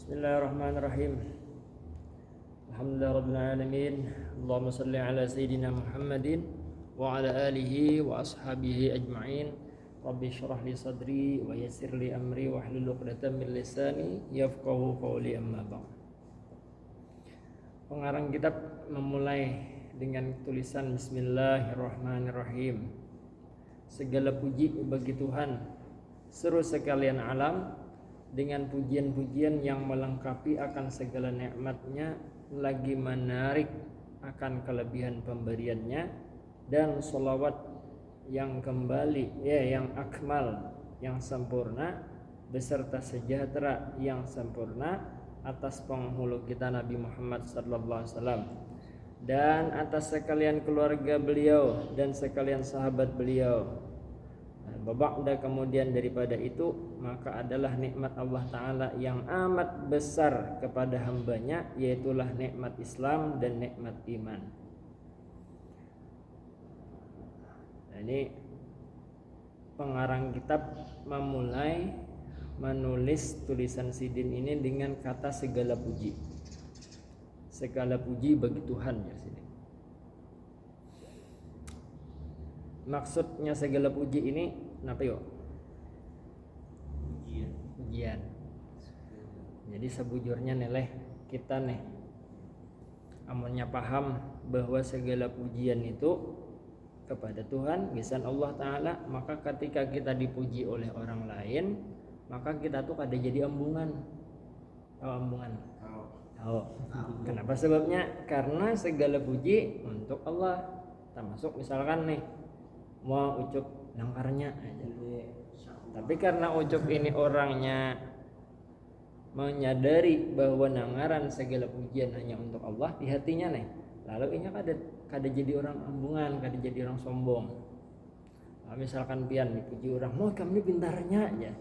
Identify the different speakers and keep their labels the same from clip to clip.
Speaker 1: Bismillahirrahmanirrahim. Alhamdulillahirabbil alamin. Allahumma shalli ala sayidina Muhammadin wa ala alihi wa ashabihi ajma'in. Rabbi shrah li sadri wa yassir li amri wa hlul 'uqdatam min lisani yafqahu qawli, amma ba'd. Pengarang kitab memulai dengan tulisan Bismillahirrahmanirrahim. Segala puji bagi Tuhan seru sekalian alam, dengan pujian-pujian yang melengkapi akan segala nikmatnya, lagi menarik akan kelebihan pemberiannya, dan sholawat yang kembali yang akmal, yang sempurna, beserta sejahtera yang sempurna atas penghulu kita Nabi Muhammad sallallahu alaihi wasallam, dan atas sekalian keluarga beliau dan sekalian sahabat beliau. Babakda kemudian daripada itu, maka adalah nikmat Allah Ta'ala yang amat besar kepada hambanya, yaitulah nikmat Islam dan nikmat iman. Nah, ini pengarang kitab memulai menulis tulisan Sidin ini dengan kata segala puji. Segala puji bagi Tuhan ya sini. Maksudnya segala puji ini kenapa yuk? Pujian. Jadi sebujurnya neleh kita nih amunnya paham bahwa segala pujian itu kepada Tuhan, lisan Allah Ta'ala, maka ketika kita dipuji oleh orang lain, maka kita tuh kada jadi ambungan. Tahu ambungan? Tahu. Kenapa sebabnya? Karena segala puji untuk Allah. Termasuk misalkan nih mau ucup nangkarnya aja. Tapi karena ucup ini orangnya menyadari bahwa nangaran segala pujian hanya untuk Allah di hatinya nih, lalu ini kada jadi orang ambungan, kada jadi orang sombong. Nah, misalkan pian dipuji orang, mau kamu pintarnya aja,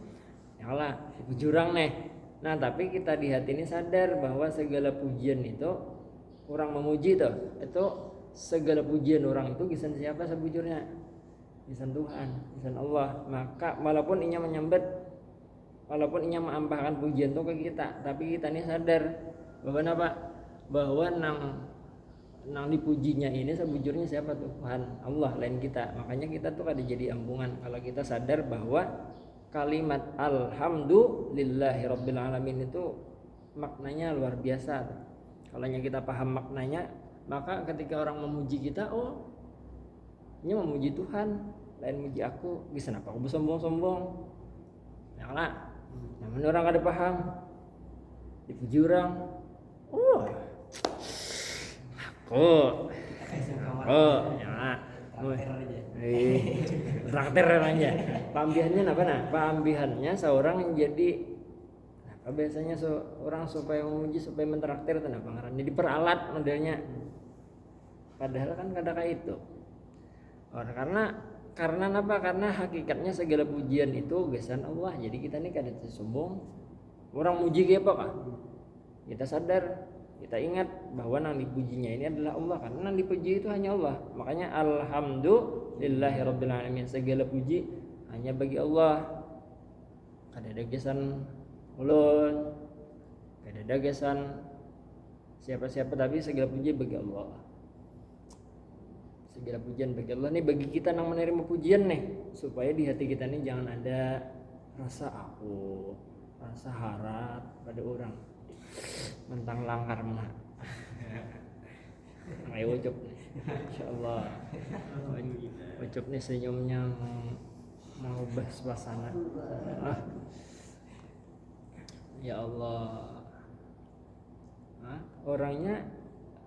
Speaker 1: ya lah dipuji orang nih. Nah tapi kita di hati ini sadar bahwa segala pujian itu orang memuji itu segala pujian orang itu kisan siapa sebujurnya? Lisan Tuhan, lisan Allah. Maka walaupun inya menyambet, walaupun inya mengampahkan pujian itu ke kita, tapi kita ini sadar bahwa apa? Bahwa nang dipujinya ini sebujurnya siapa? Tuhan, Allah, lain kita. Makanya kita tuh kada jadi ambungan kalau kita sadar bahwa kalimat alhamdulillahirabbil alamin itu maknanya luar biasa. Kalau kita paham maknanya, maka ketika orang memuji kita, oh ini memuji Tuhan, lain muji aku, bisa kenapa aku bersombong-sombong? Ya lah, namun orang kada paham, dipuji orang, oh, ya, traktir aja. Pambihannya apa nah? Pambihannya seorang yang jadi apa biasanya seorang supaya memuji, supaya mentraktir itu apa ngaran? Jadi peralat modelnya. Padahal kan kada kayak itu. Karena apa? Karena hakikatnya segala pujian itu gesan Allah. Jadi kita ini kada sombong. Orang muji ke apa kah? Kita sadar, kita ingat bahwa nang dipujinya ini adalah Allah, karena nang dipuji itu hanya Allah. Makanya alhamdulillahirabbil alamin, segala puji hanya bagi Allah. Kada ada gesan ulun, kada ada gesan siapa-siapa, tapi segala puji bagi Allah. Segala pujian bagi Allah nih, bagi kita yang menerima pujian nih, supaya di hati kita nih jangan ada rasa aku, rasa harap pada orang mentang langkar mah. Ayo ucup nih, insyaallah ucup nih senyumnya mau ubah suasana. Ya Allah, orangnya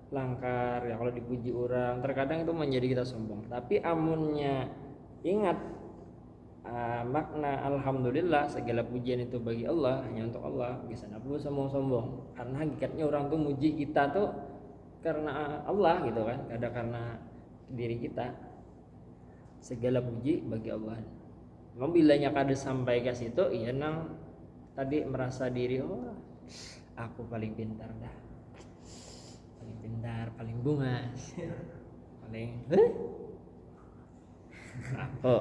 Speaker 1: langkar ya, kalau dipuji orang terkadang itu menjadi kita sombong. Tapi amunnya ingat makna alhamdulillah, segala pujian itu bagi Allah, hanya untuk Allah, bisa nabu sombong-sombong. Karena hakikatnya orang tuh muji kita tuh karena Allah gitu kan, kada karena diri kita. Segala puji bagi Allah. Bilanya kada sampai ke situ, iya nang tadi merasa diri, oh aku paling pintar dah, paling bungas, paling apa?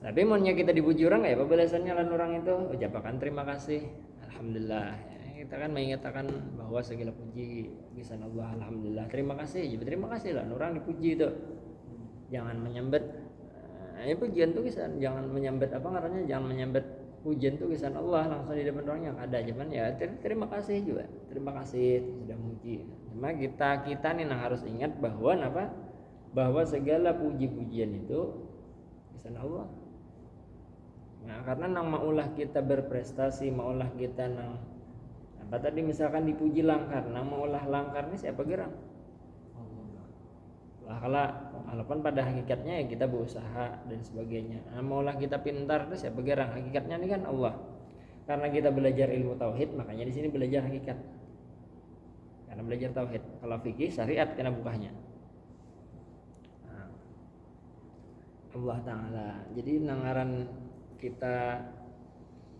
Speaker 1: Tapi maunya kita dipuji orang ya apa balasannya lan orang itu ucapakan terima kasih. Alhamdulillah. Kita kan mengatakan bahwa segala puji bisa Allah. Alhamdulillah. Terima kasih. Jadi terima kasih lah orang dipuji itu. Jangan menyambet pujian tuh bisa jangan menyambet apa ngarannya jangan menyambet pujian tuh kisan Allah langsung di depan orang yang ada cuman ya terima kasih juga terima kasih sudah muji. Cuma kita nih harus ingat bahwa segala puji-pujian itu kisan Allah. Nah, karena nang maulah kita berprestasi, maulah kita nang apa tadi misalkan dipuji langkar, nang maulah langkar ini siapa gerang? Allah. Walaupun pada hakikatnya ya kita berusaha dan sebagainya. Nah, maulah kita pintar itu siapa gerang? Hakikatnya ini kan Allah. Karena kita belajar ilmu tauhid, makanya di sini belajar hakikat. Karena belajar tauhid. Kalau fikih syariat kena bukanya. Nah, Allah Ta'ala. Jadi nangaran kita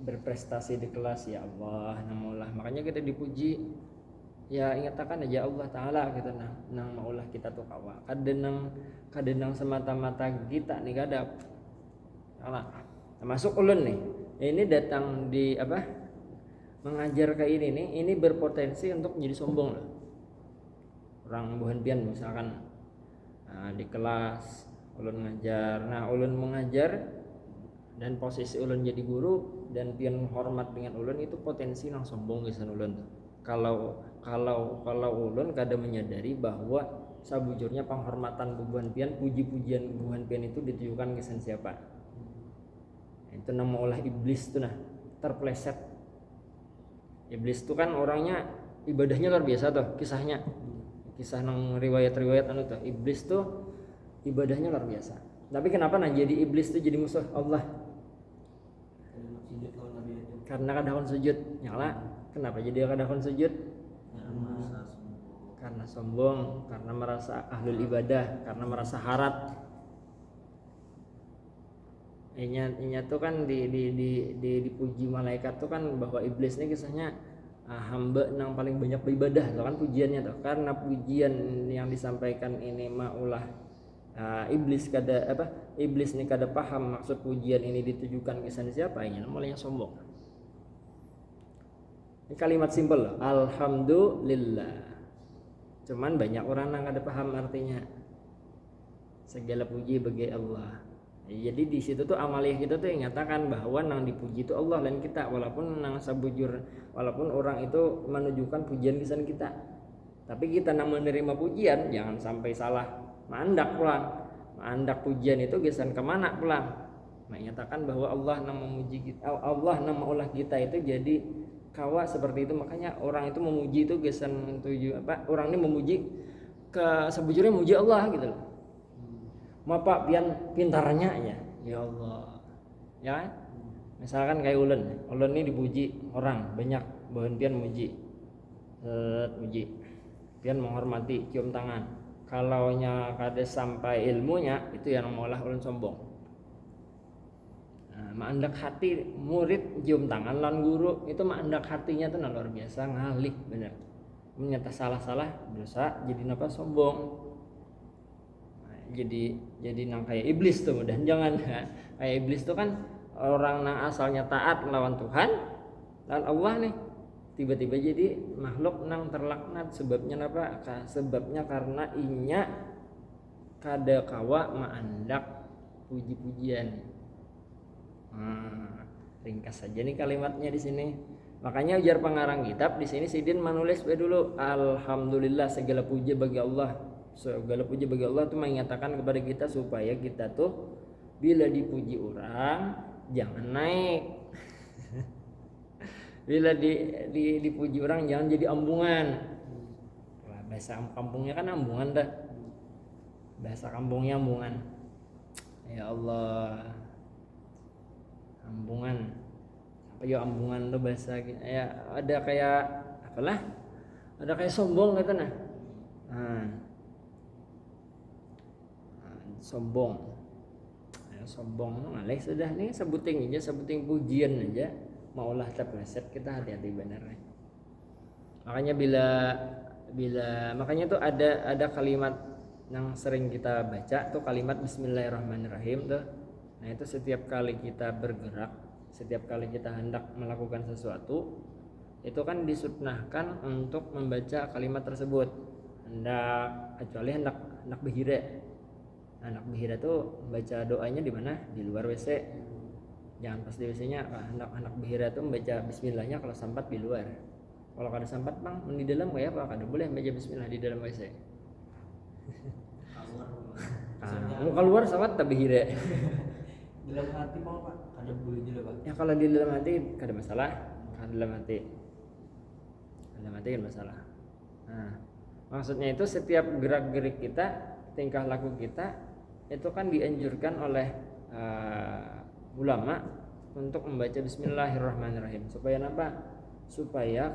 Speaker 1: berprestasi di kelas ya Allah namulah makanya kita dipuji ya ingatakan aja Allah Ta'ala kita nang maulah kita tuh kawa kadenang semata-mata kita nih kadap termasuk ulun nih ini datang di apa mengajar ke ini nih ini berpotensi untuk menjadi sombong loh orang buhan pian misalkan di kelas ulun ngajar ulun mengajar dan posisi ulun jadi guru dan pian hormat dengan ulun itu potensi nang sombong gesan ulun kalau ulun kada menyadari bahwa sabujurnya penghormatan bubuhan pian puji-pujian bubuhan pian itu ditujukan gesan siapa itu nama olah iblis tuh terpleset iblis tuh kan orangnya ibadahnya luar biasa tuh kisah nang riwayat anu tuh iblis tuh ibadahnya luar biasa tapi kenapa jadi iblis tuh jadi musuh Allah karena kadang sujud nyala kenapa jadi kadang sujud karena sombong karena merasa ahlul ibadah karena merasa harat inya tuh kan dipuji malaikat tuh kan bahwa iblis ini kisahnya hamba yang paling banyak beribadah tuh kan pujiannya tuh karena pujian yang disampaikan ini maulah iblis ini kada paham maksud pujian ini ditujukan ke siapa ini namanya sombong. Ini kalimat simpel loh, alhamdulillah. Cuman banyak orang yang kada paham artinya. Segala puji bagi Allah. Jadi di situ tuh amaliyah kita tuh yang nyatakan bahwa nang dipuji itu Allah dan kita walaupun nang sabujur walaupun orang itu menunjukkan pujian kisan kita. Tapi kita nang menerima pujian jangan sampai salah mandak pulang. Mandak pujian itu kisan kemana pulang? Menyatakan bahwa Allah nang memuji kita, Allah nang maulah kita itu jadi kawa seperti itu makanya orang itu memuji itu gesan tuju orang ini memuji ke sebujurnya memuji Allah gitu loh. Mapa pian pintarnya ya Allah. Ya kan? Misalkan kayak ulun ini dipuji orang banyak bahan pian muji. Muji. Pian menghormati cium tangan. Kalaunya kada sampai ilmunya itu yang maulah ulun sombong. Maandak hati murid cium tangan lan guru itu maandak hatinya tuh luar biasa ngalih bener menyata salah dosa jadi napa sombong jadi nang kayak iblis tuh dan jangan kayak iblis tuh kan orang nang asalnya taat melawan Tuhan dan Allah nih tiba-tiba jadi makhluk nang terlaknat sebabnya apa sebabnya karena inya kada kawa maandak puji-pujian. Ringkas saja nih kalimatnya di sini. Makanya ujar pengarang kitab di sini Sidin menulis dulu alhamdulillah segala puji bagi Allah. Segala puji bagi Allah itu menyatakan kepada kita supaya kita tuh bila dipuji orang jangan naik. Bila dipuji orang jangan jadi ambungan. Wah, bahasa kampungnya kan ambungan dah. Bahasa kampungnya ambungan. Ya Allah. Ambungan apa ya ambungan tuh bahasa ya ada kayak apalah ada kayak sombong gitu sombong sombong ngalih sudah nih sebuting pujian aja maulah terpleset kita hati-hati bener makanya bila makanya tuh ada kalimat yang sering kita baca tuh kalimat Bismillahirrahmanirrahim tuh Nah itu setiap kali kita bergerak, setiap kali kita hendak melakukan sesuatu, itu kan disunahkan untuk membaca kalimat tersebut. Kecuali hendak bihire. Hendak bihire tuh baca doanya di mana? Di luar WC. Jangan pas di WC-nya. Hendak bihire tuh membaca bismillahnya kalau sampat di luar. Kalau kada sampat bang, di dalam kayak apa? Kada boleh baca bismillah di dalam WC. Mau keluar sawat tapi bihire.
Speaker 2: Dalam hati mau Pak, kada boleh juga Pak.
Speaker 1: Ya kalau di dalam hati kada masalah. Kalau dalam hati kan masalah. Nah, maksudnya itu setiap gerak-gerik kita, tingkah laku kita itu kan dianjurkan oleh ulama untuk membaca bismillahirrahmanirrahim. Supaya apa? Supaya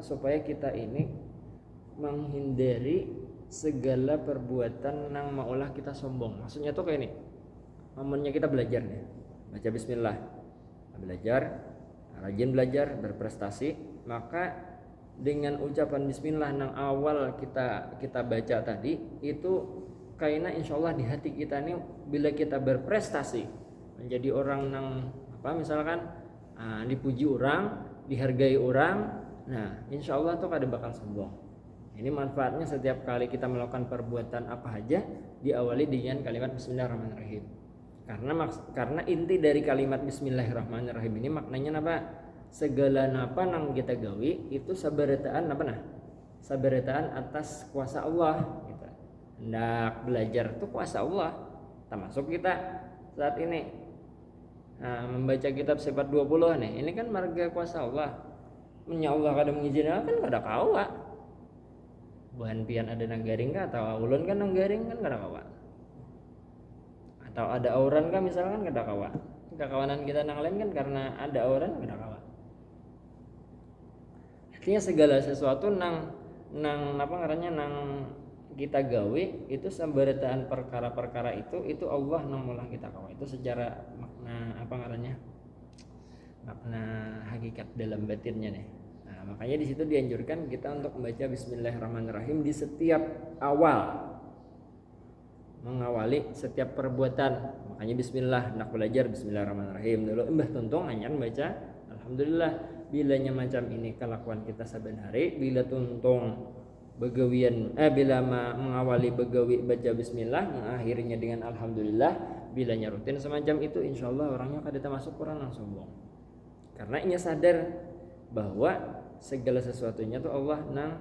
Speaker 1: supaya kita ini menghindari segala perbuatan yang maulah kita sombong. Maksudnya tuh kayak ini. Momennya kita belajar nih. Baca bismillah. Rajin belajar, berprestasi, maka dengan ucapan bismillah yang awal kita baca tadi itu kayaknya insyaallah di hati kita nih bila kita berprestasi menjadi orang yang misalkan dipuji orang, dihargai orang, nah insyaallah tuh kada bakal sombong. Ini manfaatnya setiap kali kita melakukan perbuatan apa aja diawali dengan kalimat bismillahirrahmanirrahim. Karena inti dari kalimat bismillahirrahmanirrahim ini maknanya apa? Segala napa nang kita gawi itu sabaretaan sabaretaan atas kuasa Allah gitu. Hendak belajar itu kuasa Allah. Termasuk kita saat ini membaca kitab sifat 20 nih. Ini kan marga kuasa Allah. Nya Allah kada mengizinkan kan kada kawa. Buhan pian ada nanggaring kah atau ulun kan nanggaring kan kada kawa. Atau ada auran kan misalkan kada kawa. Kekawanan kita nang lain kan karena ada auran kada kawa. Artinya segala sesuatu nang kita gawe itu sabaretaan perkara-perkara itu Allah nang mulang kita kawa. Itu secara makna makna hakikat dalam batinnya nih. Nah, makanya di situ dianjurkan kita untuk membaca bismillahirrahmanirrahim di setiap awal mengawali setiap perbuatan. Makanya bismillah, nak belajar bismillahirrahmanirrahim dulu. Mbah tuntung hanya baca alhamdulillah. Bilanya macam ini kelakuan kita saben hari, bila tuntung begawian bila mengawali begawi baca bismillah, mengakhirinya dengan alhamdulillah, bilanya rutin semacam itu insyaallah orangnya kada termasuk orang yang sombong. Karena ia sadar bahwa segala sesuatunya tuh Allah nang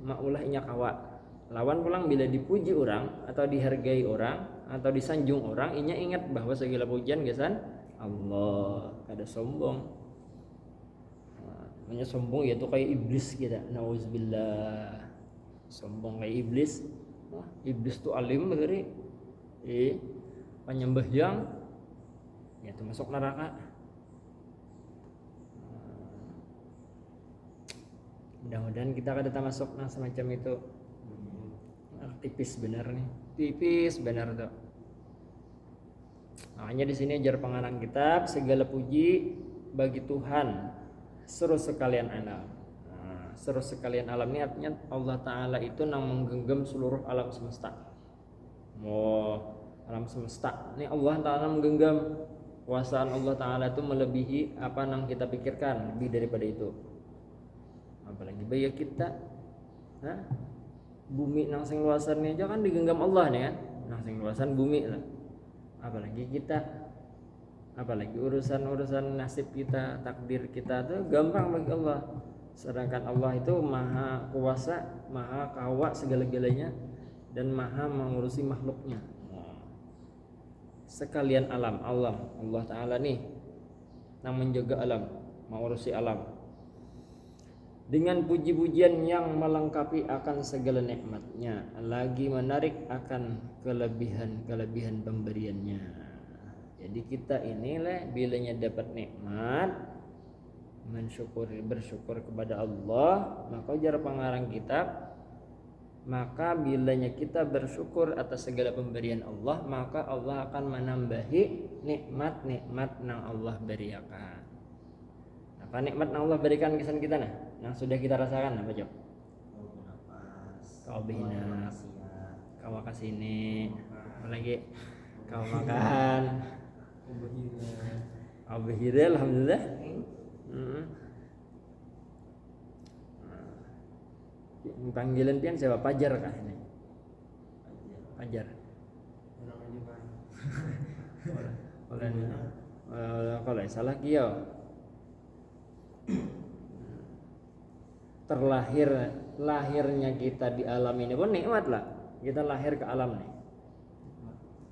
Speaker 1: maulah inya kawa. Lawan pulang bila dipuji orang atau dihargai orang atau disanjung orang, inya ingat bahwa segala pujian gesan Allah, kada sombong. Namanya sombong yaitu kayak iblis kita. Nauzubillah. Sombong kayak iblis. Iblis tuh alim dari penyembahyang ya itu masuk neraka. Mudah-mudahan kita kada termasuk semacam itu. Tipis benar nih. Tipis benar tuh. Makanya di sini ajar pengarang kitab segala puji bagi Tuhan seru sekalian alam. Seru sekalian alam ini artinya Allah Ta'ala itu nang menggenggam seluruh alam semesta. Alam semesta ini Allah Ta'ala menggenggam. Kuasaan Allah Ta'ala itu melebihi apa nang kita pikirkan, lebih daripada itu. Apalagi baya kita bumi nang sing luasannya aja kan digenggam Allah nih kan. Nang sing luasan bumi lah. Apalagi kita, apalagi urusan nasib kita, takdir kita tuh gampang bagi Allah. Sedangkan Allah itu maha kuasa, maha kawa segala-galanya dan maha mengurusi makhluknya. Sekalian alam Allah Ta'ala nih yang menjaga alam, mengurusi alam dengan puji-pujian yang melengkapi akan segala nikmatnya, lagi menarik akan kelebihan-kelebihan pemberiannya. Jadi kita inilah bilanya dapat nikmat bersyukur kepada Allah, maka ujar pengarang kitab, maka bilanya kita bersyukur atas segala pemberian Allah, maka Allah akan menambahi nikmat-nikmat yang Allah berikan. Apa nikmat yang Allah berikan kesan kita yang sudah kita rasakan apa coba? Kau bina, kau kasih ini. apalagi kau makan Abahira alhamdulillah. Panggilan pian siapa? Pajar kah ini? Pajar. Kalau salah kiau. Lahirnya kita di alam ini pun nikmat lah. Kita lahir ke alam nih.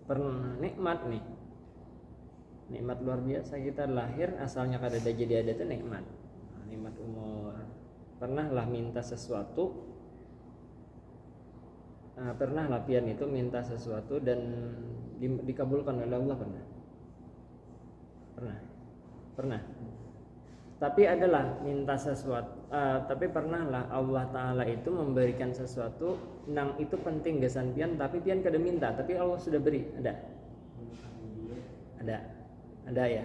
Speaker 1: Pernah nikmat nih. Nikmat luar biasa, kita lahir asalnya kada ada jadi ada itu nikmat. Nikmat umur. Pernahlah minta sesuatu. Pernah pian itu minta sesuatu dan dikabulkan oleh Allah pernah. Tapi adalah minta sesuatu, tapi pernahlah Allah Ta'ala itu memberikan sesuatu nang itu penting gesan pian, tapi pian kada minta, tapi Allah sudah beri. Ada ya,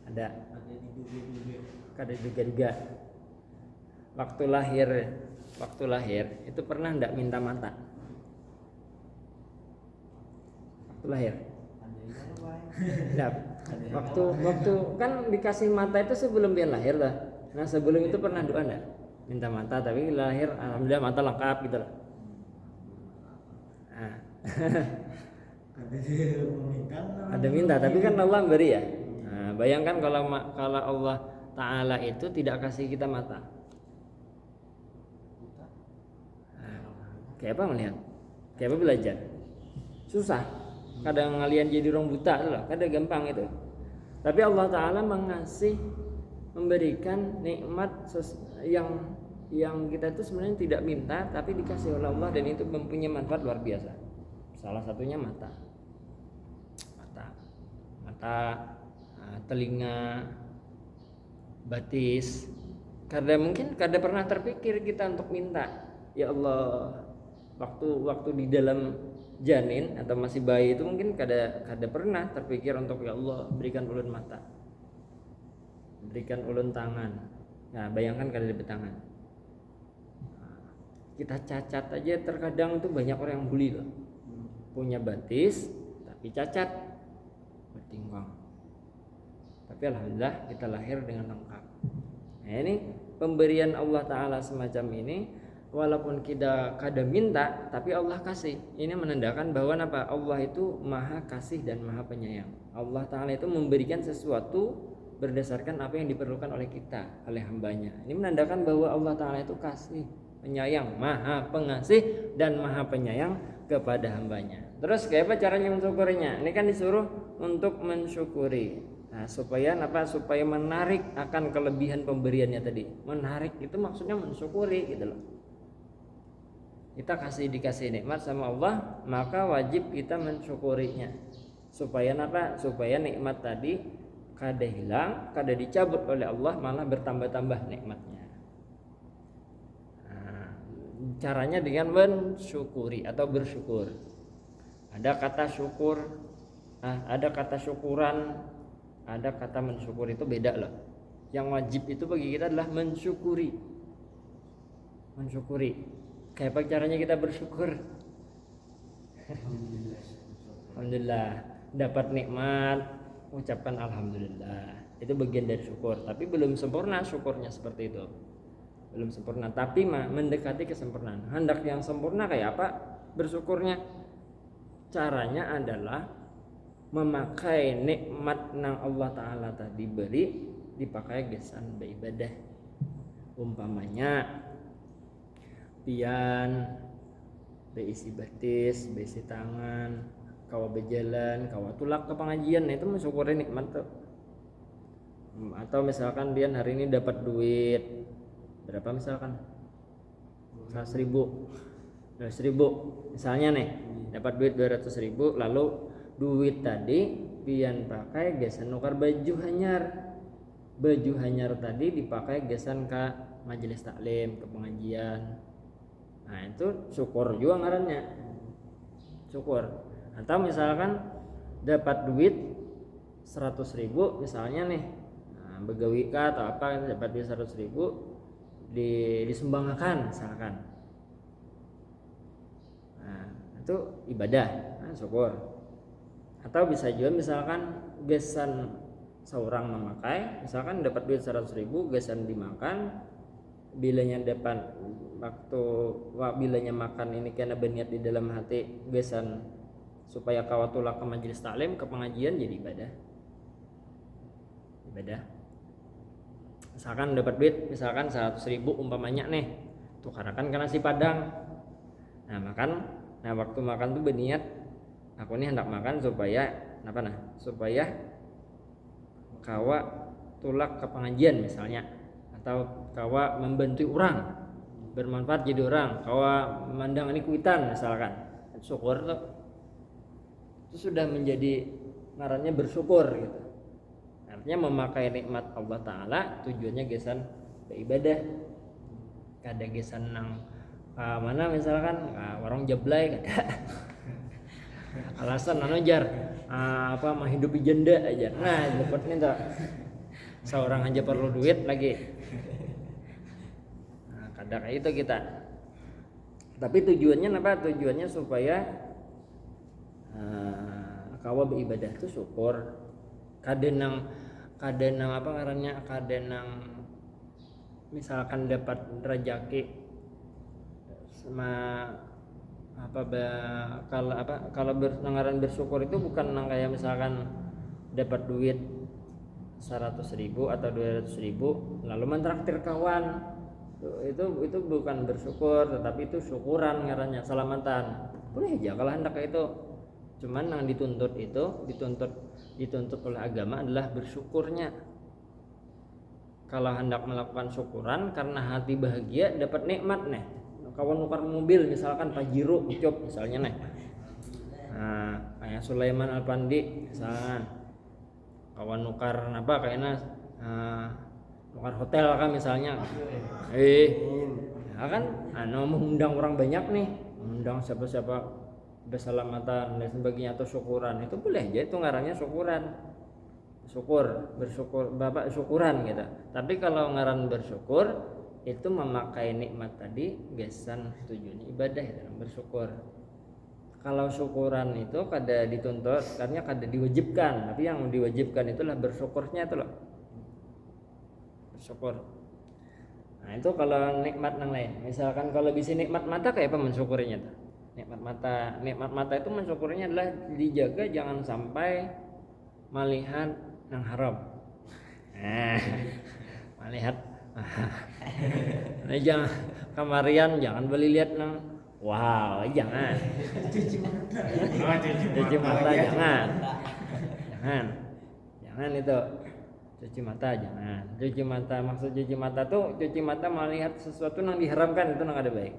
Speaker 1: ada. Kada duga. Waktu lahir itu pernah ndak minta mata. Waktu lahir. Ndak. Waktu kan dikasih mata itu sebelum dia lahir lah. Nah sebelum itu pernah doa ndak? Minta mata, tapi lahir alhamdulillah mata lengkap gitu lah. Nah. Ada minta, tapi kan Allah beri ya. Nah, bayangkan kalau Allah Ta'ala itu tidak kasih kita mata. Kayak apa melihat? Kayak apa belajar? Susah. Kadang ngalian jadi orang buta lah, kadang gampang itu. Tapi Allah Ta'ala memberikan nikmat yang kita itu sebenarnya tidak minta, tapi dikasih oleh Allah, dan itu mempunyai manfaat luar biasa. Salah satunya mata, telinga, batis. Karena pernah terpikir kita untuk minta, ya Allah, waktu di dalam janin atau masih bayi itu mungkin kada pernah terpikir untuk ya Allah berikan ulun mata, berikan ulun tangan. Nah bayangkan kada ada tangan. Kita cacat aja terkadang itu banyak orang yang bully loh. Punya batis tapi cacat, bertingkang. Tapi alhamdulillah kita lahir dengan lengkap. Nah ini pemberian Allah Ta'ala semacam ini, walaupun kita kada minta tapi Allah kasih. Ini menandakan bahwa Allah itu maha kasih dan maha penyayang. Allah Ta'ala itu memberikan sesuatu berdasarkan apa yang diperlukan oleh kita, oleh hambanya. Ini menandakan bahwa Allah Ta'ala itu kasih, penyayang, maha pengasih dan maha penyayang kepada hambanya. Terus kayak apa caranya mensyukurinya? Ini kan disuruh untuk mensyukuri. Nah, supaya menarik akan kelebihan pemberiannya tadi. Menarik itu maksudnya mensyukuri gitu loh. Kita dikasih nikmat sama Allah, maka wajib kita mensyukurinya. Supaya nikmat tadi kada hilang, kada dicabut oleh Allah, malah bertambah-tambah nikmatnya. Caranya dengan mensyukuri atau bersyukur. Ada kata syukur, ada kata syukuran, ada kata mensyukur, itu beda loh. Yang wajib itu bagi kita adalah mensyukuri. Kayak apa caranya kita bersyukur? Alhamdulillah dapat nikmat, ucapkan alhamdulillah. Itu bagian dari syukur, tapi belum sempurna syukurnya seperti itu. Belum sempurna, tapi mendekati kesempurnaan. Hendak yang sempurna kayak apa bersyukurnya? Caranya adalah memakai nikmat nang Allah Ta'ala tadi beri, dipakai gesan beribadah. Umpamanya pian beisi batis, beisi tangan, kawa berjalan, kawa tulak ke pengajian, itu mensyukuri nikmat tuh. Atau misalkan pian hari ini dapat duit berapa, misalkan 100.000 misalnya nih, dapat duit 200.000, lalu duit tadi pian pakai gesan nukar baju hanyar tadi dipakai gesan ke majelis taklim, ke pengajian. Nah itu syukur juga ngarannya, syukur. Atau misalkan dapat duit 100.000 misalnya nih, begawi kah atau apa, dapat duit 100.000 disumbangkan misalkan. Nah, itu ibadah. Nah, syukur. Atau bisa juga misalkan gesan seorang memakai, misalkan dapat duit 100.000, gesan dimakan, bilanya dapat bilanya makan ini karena berniat di dalam hati gesan supaya kawatulak ke majelis taklim, ke pengajian, jadi ibadah. Misalkan dapat duit misalkan 100.000 umpamanya nih, tukarakan ke nasi padang. Nah waktu makan tuh berniat aku nih hendak makan supaya supaya kawa tulak ke pengajian misalnya, atau kawa membantu orang bermanfaat jadi orang, kawa memandang ini kuitan misalkan, syukur tuh itu sudah menjadi ngarannya bersyukur gitu. Artinya memakai nikmat Allah Ta'ala tujuannya gesan beribadah. Kada gesan nang mana misalkan warung jablay kada alasan jar menghidupi janda aja. Nah dapat nih tak seorang aja perlu duit lagi. Nah, kada kayak itu kita. Tapi tujuannya apa? Tujuannya supaya kawa beribadah itu syukur. Kada nang apa ngarannya, kada nang misalkan dapat rezeki sama kalau ngaran bersyukur itu bukan nang kayak misalkan dapat duit 100.000 atau 200.000 lalu mentraktir kawan, itu bukan bersyukur, tetapi itu syukuran ngarannya, selamatan. Boleh aja kalau hendak kayak itu, cuman yang dituntut oleh agama adalah bersyukurnya. Kalau hendak melakukan syukuran karena hati bahagia dapat nikmat nih, kawan nukar mobil misalkan Pajero ucap misalnya nih, kayak Sulaiman Alpandi misalkan kawan nukar kayaknya nukar hotel kan misalnya, ya kan mengundang orang banyak nih, mengundang siapa berselamatan dan sebagainya atau syukuran, itu boleh aja, itu ngarannya syukuran gitu. Tapi kalau ngaran bersyukur itu memakai nikmat tadi gesan tujuannya ibadah dalam bersyukur. Kalau syukuran itu kada dituntut karena kada diwajibkan, tapi yang diwajibkan itulah bersyukurnya itu loh, bersyukur. Nah itu kalau nikmat yang lain, misalkan kalau bisa nikmat mata kayak apa mensyukurinya tuh? Nikmat mata itu mensyukurinya adalah dijaga jangan sampai melihat yang haram. Melihat jangan kamarian, jangan beli lihat nang wow, jangan cuci mata jangan itu cuci mata jangan. Maksud cuci mata tuh cuci mata melihat sesuatu yang diharamkan, itu nang ada baik.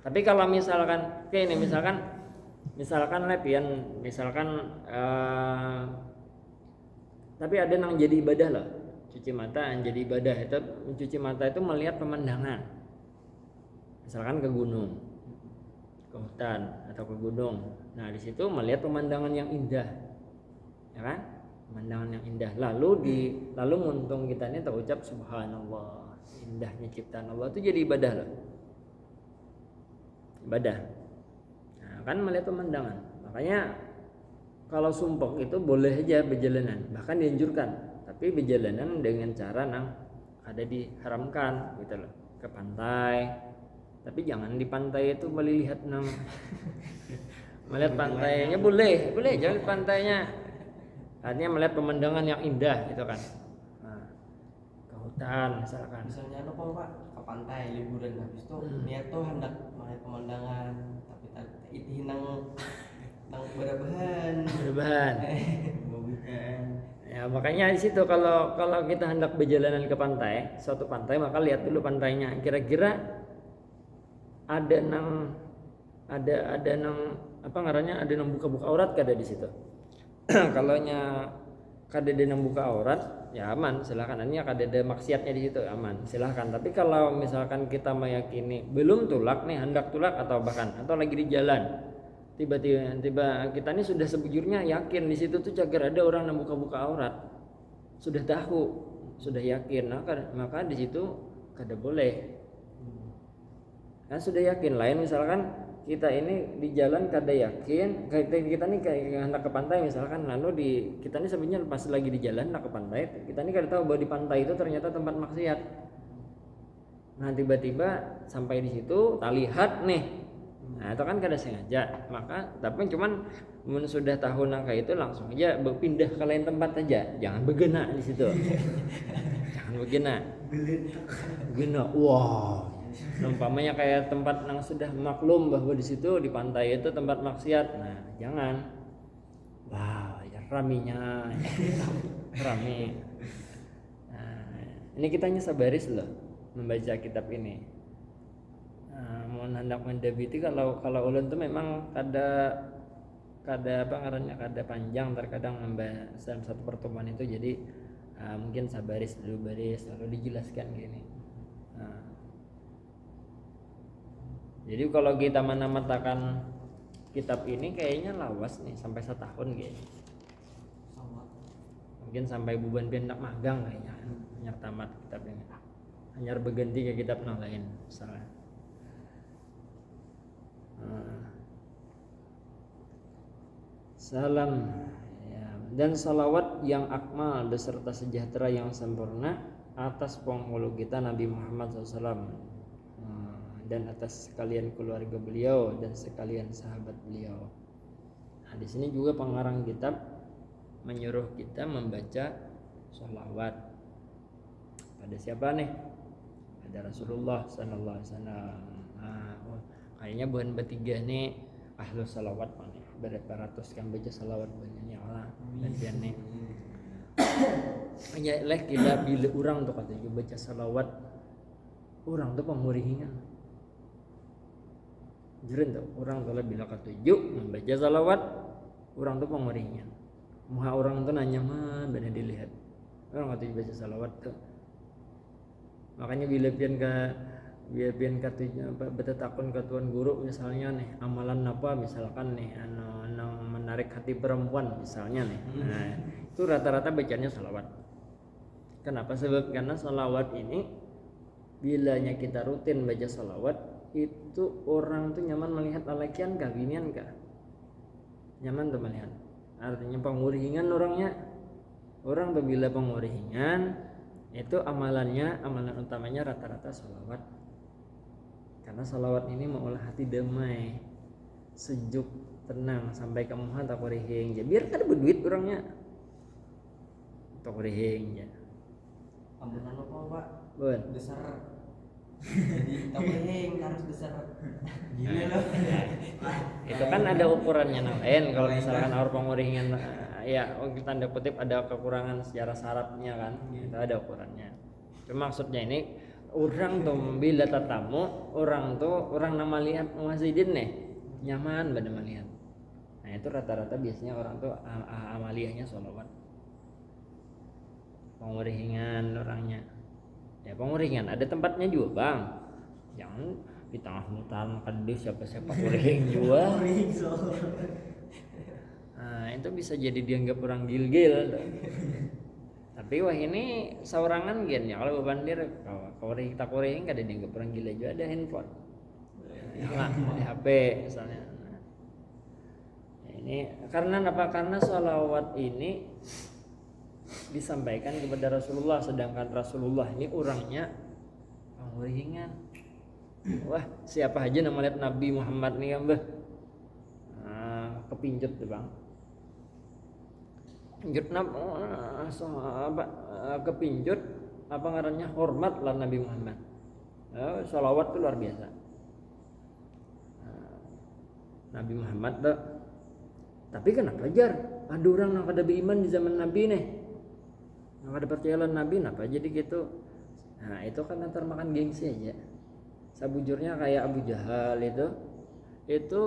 Speaker 1: Tapi kalau misalkan kayak ini misalkan lepian tapi ada yang jadi ibadah loh, cuci mata yang jadi ibadah itu, mencuci mata itu melihat pemandangan, misalkan ke gunung, ke hutan atau ke gunung. Nah di situ melihat pemandangan yang indah, ya kan, pemandangan yang indah. Lalu muntung kita ini terucap subhanallah, indahnya ciptaan Allah, itu jadi ibadah loh, ibadah. Nah kan melihat pemandangan, makanya kalau sumpah itu boleh aja berjalanan, bahkan dianjurkan, tapi berjalanan dengan cara yang ada diharamkan gitu loh, ke pantai. Tapi jangan di pantai itu melihat melihat pantainya boleh jangan di pantainya, artinya melihat pemandangan yang indah gitu kan. Nah, ke hutan misalkan.
Speaker 2: Misalnya Pak ke pantai liburan, habis itu niat tuh hendak melihat pemandangan, tapi itu nang berbahan.
Speaker 1: Ya makanya di situ kalau kita hendak berjalanan ke pantai, suatu pantai, maka lihat dulu pantainya. Kira-kira ada nang apa ngarannya, ada nang buka aurat kada di situ. Kalau nya kada ada nang buka aurat, ya aman, silakan. Artinya kada ada maksiatnya di situ, aman, silakan. Tapi kalau misalkan kita meyakini belum tulak nih, hendak tulak atau lagi di jalan, tiba-tiba kita ini sudah sebujurnya yakin di situ tuh cagar ada orang yang buka aurat, sudah tahu, sudah yakin, maka di situ kada boleh. Kan sudah yakin. Lain misalkan kita ini di jalan kada yakin, kita nih kayak hendak ke pantai misalkan, lalu kita nih sebenarnya pas lagi di jalan hendak ke pantai, kita nih kada tahu bahwa di pantai itu ternyata tempat maksiat. Nah tiba-tiba sampai di situ tak lihat nih, nah itu kan kada sengaja, maka tapi cuman sudah tahu nangka itu langsung aja berpindah ke lain tempat aja, jangan begena di situ. Jangan begena. Begena, wah. Umpamanya kayak tempat yang sudah maklum bahwa di situ di pantai itu tempat maksiat, nah jangan. Wah, ya raminya, rami. Nah, ini kitanya sabaris loh membaca kitab ini. Mohon hendak mendebiti kalau ulun tuh memang kada apa ngarannya, kada panjang terkadang membahas dalam satu pertemuan itu, jadi mungkin sabaris dulu baris lalu dijelaskan gini. Jadi kalau kita menamatakan kitab ini kayaknya lawas nih sampai setahun kayaknya. Mungkin sampai buban pendak magang kayaknya hanya tamat kitab ini. Hanya berganti ke kitab yang lain misalnya. Salam ya, dan salawat yang akmal beserta sejahtera yang sempurna atas penghulu kita Nabi Muhammad SAW, dan atas sekalian keluarga beliau dan sekalian sahabat beliau. Nah, di sini juga pengarang kitab menyuruh kita membaca sholawat pada siapa nih? Pada Rasulullah Sallallahu Alaihi Wasallam. Kayaknya bukan bertiga nih ahlu salawat nih. Berapa ratus kan baca salawat banyak Allah dan dia nih. Hanya leh kita bila orang tuh katanya baca salawat, orang tuh pemurihingan. Jiren tuh orang tuh bila ketujuh membaca salawat, orang tuh pemurihingan. Muha orang tuh nanya mah benar dilihat. Orang ketujuh baca salawat tuh. Makanya bila pian katunya bertakun ke tuan guru misalnya nih amalan apa misalkan nih anu menarik hati perempuan misalnya nih, nah itu rata-rata bacanya salawat. Kenapa? Sebab karena salawat ini bilanya kita rutin baca salawat itu orang tuh nyaman melihat lalakian kah binian kah, nyaman tuh melihat, artinya pengurihingan orangnya. Orang tuh bila pengurihingan itu amalan utamanya rata-rata salawat. Karena salawat ini mengolah hati damai, sejuk, tenang sampai ke muha tak kurihing. Ya biar kada berduit orangnya. Tak kurihing ya.
Speaker 2: Ambunan apa Pak?
Speaker 1: Bun.
Speaker 2: Besar. Jadi tak kurihing harus besar. Gila loh.
Speaker 1: Itu kan ada ukurannya lain. Kalau misalkan orang pengurihingan ya tanda kutip ada kekurangan secara syaratnya kan. Itu ada ukurannya. Cuma maksudnya ini orang tuh bila tatamu orang nama lihat muhazidin nih nyaman pada melihat. Nah itu rata-rata biasanya orang tuh amaliyahnya sholawat. Pengurihingan orangnya ya, pengurihingan ada tempatnya juga bang, jangan di tengah hutan kada siapa kurihing juga. Nah itu bisa jadi dianggap orang gil-gil. Tapi wah ini saurangan gen ya, kalau bandir kalau kita kurang kada dianggap orang gila juga, ada handphone di HP misalnya. Nah, ini karena apa? Karena sholawat ini disampaikan kepada Rasulullah, sedangkan Rasulullah ini orangnya pengurihingan. Wah siapa aja nama lihat Nabi Muhammad nih kan bah, kepincut tuh bang. Kepincut apa ngarannya hormat lah Nabi Muhammad. Sholawat itu luar biasa. Nabi Muhammad dah. Tapi kenapa jar? Ada orang yang kada beriman di zaman Nabi nih, yang kada percaya Nabi, kenapa jadi gitu? Nah itu kan antar makan gengsi aja. Sabujurnya kayak Abu Jahal itu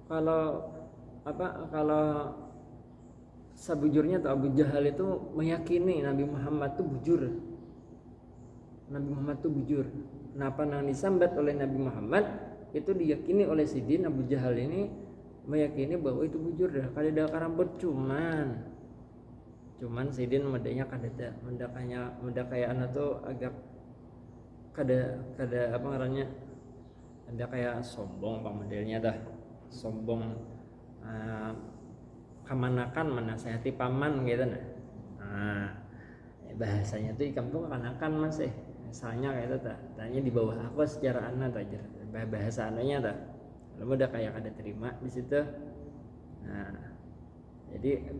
Speaker 1: kalau sabujurnya tuh Abu Jahal itu meyakini Nabi Muhammad tuh bujur. Nabi Muhammad tuh bujur. Kenapa yang disambat oleh Nabi Muhammad itu diyakini oleh Sidin. Abu Jahal ini meyakini bahwa itu bujur dah. Kada ada karambut cuman Sidin medanya kada kayak anak tuh agak kada apa ngarannya ada kayak sombong bang modelnya dah, sombong kemanakan menasehati paman gitu nah bahasanya tuh ikam tuh kemanakan mas misalnya kayak itu tanya di bawah aku secara anak aja bahasa anaknya dah lalu udah kayak ada terima di situ nah jadi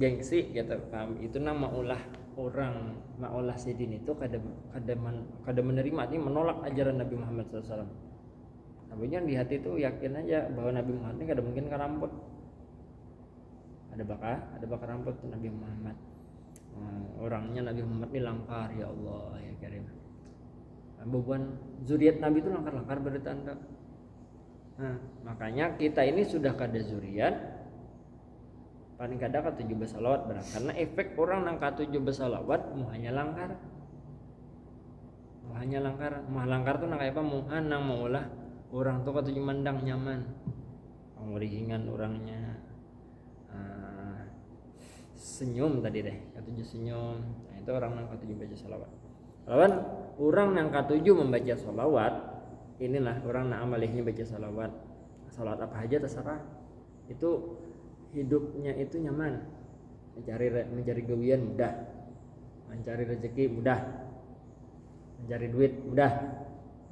Speaker 1: gengsi gitu itu nama ulah orang maulah sidin itu kada menerima ini menolak ajaran Nabi Muhammad SAW. Tapi di hati itu yakin aja bahwa Nabi Muhammad ini kada mungkin keramput. Ada bakar ramput tuh Nabi Muhammad. Orangnya Nabi Muhammad ini langkar ya Allah ya Karim. Beban zuriat Nabi itu langkar-langkar bertanda. Nah, makanya kita ini sudah kada zuriat paling kada ka 7 bersalawat berang karena efek orang nang ka 7 bersalawat muhanya langkar. Muh langkar tuh nang kayak apa muhan nang maulah orang tuh ka 7 mandang nyaman. Pangurihingan orangnya senyum tadi deh ka 7 senyum. Nah, itu orang nang ka 7 baca salawat. Lawan orang nang ka 7 membaca salawat inilah orang nang amalihnya baca salawat. Salawat apa aja terserah. Itu hidupnya itu nyaman, mencari gawian mudah, mencari rezeki mudah, mencari duit mudah,